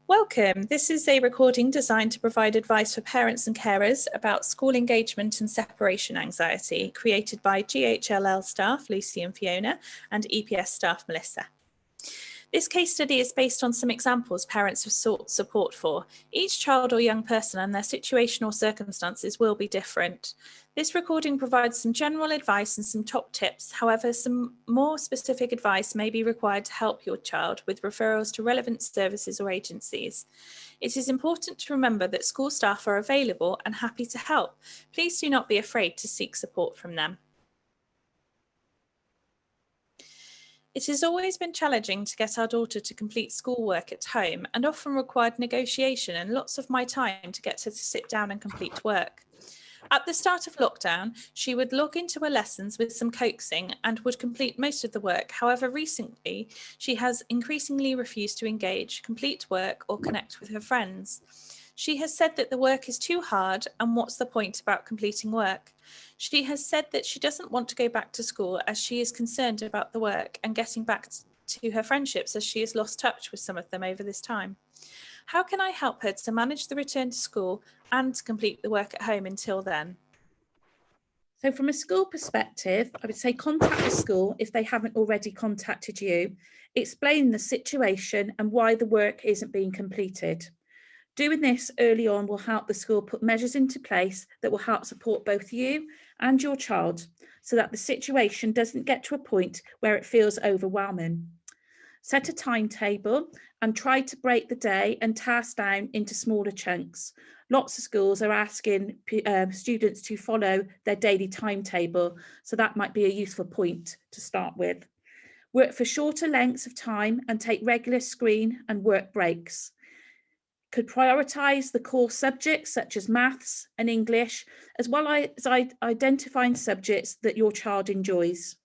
Welcome. This is a recording designed to provide advice for parents and carers about school engagement and separation anxiety, created by GHLL staff Lucy and Fiona and EPS staff Melissa. This case study is based on some examples parents have sought support for. Each child or young person and their situation or circumstances will be different. This recording provides some general advice and some top tips. However, some more specific advice may be required to help your child with referrals to relevant services or agencies. It is important to remember that school staff are available and happy to help. Please do not be afraid to seek support from them. It has always been challenging to get our daughter to complete schoolwork at home and often required negotiation and lots of my time to get her to sit down and complete work. At the start of lockdown, she would log into her lessons with some coaxing and would complete most of the work. However, recently, she has increasingly refused to engage, complete work or connect with her friends. She has said that the work is too hard and what's the point about completing work? She has said that she doesn't want to go back to school as she is concerned about the work and getting back to her friendships as she has lost touch with some of them over this time. How can I help her to manage the return to school and to complete the work at home until then? So from a school perspective, I would say contact the school if they haven't already contacted you. Explain the situation and why the work isn't being completed. Doing this early on will help the school put measures into place that will help support both you and your child so that the situation doesn't get to a point where it feels overwhelming. Set a timetable and try to break the day and tasks down into smaller chunks. Lots of schools are asking students to follow their daily timetable, so that might be a useful point to start with. Work for shorter lengths of time and take regular screen and work breaks. Could prioritise the core subjects such as maths and English, as well as identifying subjects that your child enjoys.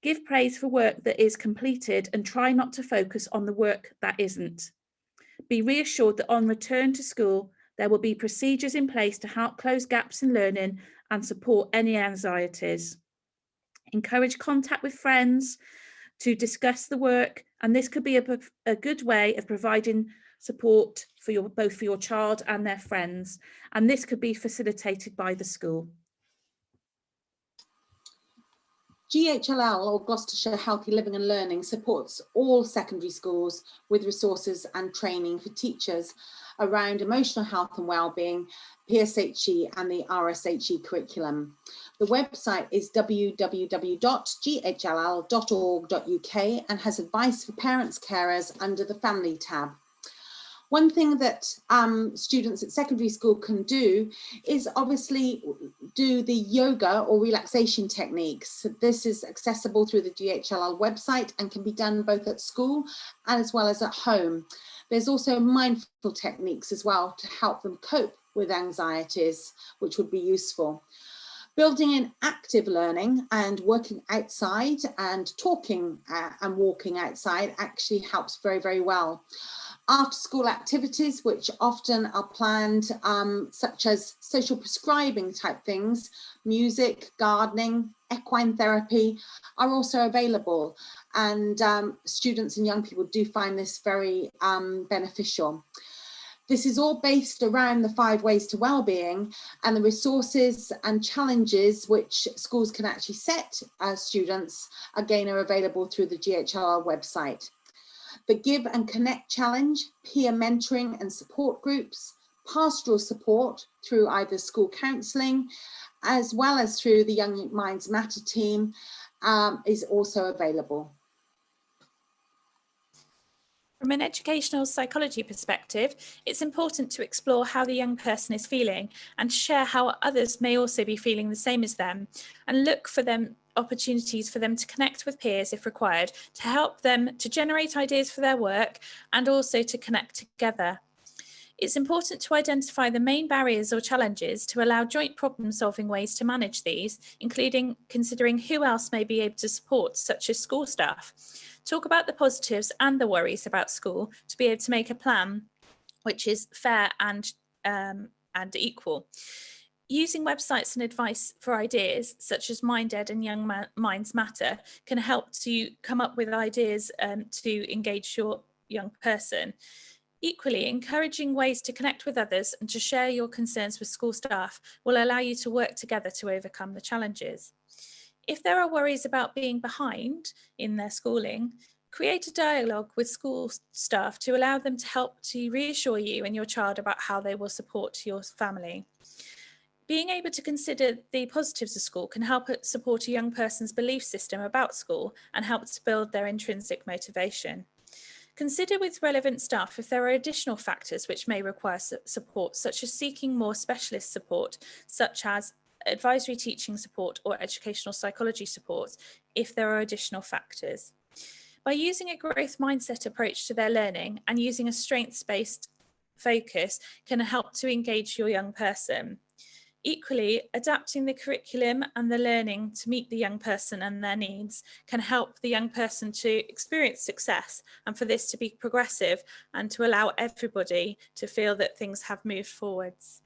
Give praise for work that is completed and try not to focus on the work that isn't. Be reassured that on return to school, there will be procedures in place to help close gaps in learning and support any anxieties. Encourage contact with friends to discuss the work, and this could be a good way of providing support for both for your child and their friends, and this could be facilitated by the school. GHLL, or Gloucestershire Healthy Living and Learning, supports all secondary schools with resources and training for teachers around emotional health and wellbeing, PSHE and the RSHE curriculum. The website is www.ghl.org.uk and has advice for parents, carers under the Family tab. One thing that students at secondary school can do is obviously do the yoga or relaxation techniques. This is accessible through the GHLL website and can be done both at school and as well as at home. There's also mindful techniques as well to help them cope with anxieties, which would be useful. Building in active learning and working outside and talking and walking outside actually helps very, very well. After school activities, which often are planned, such as social prescribing type things, music, gardening, equine therapy are also available. And students and young people do find this very beneficial. This is all based around the 5 ways to wellbeing, and the resources and challenges which schools can actually set as students, again, are available through the GHLL website. The Give and Connect Challenge, peer mentoring and support groups, pastoral support through either school counselling, as well as through the Young Minds Matter team, is also available. From an educational psychology perspective, it's important to explore how the young person is feeling and share how others may also be feeling the same as them, and look for opportunities for them to connect with peers if required, to help them to generate ideas for their work and also to connect together. It's important to identify the main barriers or challenges to allow joint problem-solving ways to manage these, including considering who else may be able to support, such as school staff. Talk about the positives and the worries about school to be able to make a plan which is fair and equal. Using websites and advice for ideas such as MindEd and Young Minds Matter can help to come up with ideas to engage your young person. Equally, encouraging ways to connect with others and to share your concerns with school staff will allow you to work together to overcome the challenges. If there are worries about being behind in their schooling, create a dialogue with school staff to allow them to help to reassure you and your child about how they will support your family. Being able to consider the positives of school can help support a young person's belief system about school and help to build their intrinsic motivation. Consider with relevant staff if there are additional factors which may require support, such as seeking more specialist support, such as advisory teaching support or educational psychology support, if there are additional factors. By using a growth mindset approach to their learning and using a strengths-based focus can help to engage your young person. Equally, adapting the curriculum and the learning to meet the young person and their needs can help the young person to experience success and for this to be progressive and to allow everybody to feel that things have moved forwards.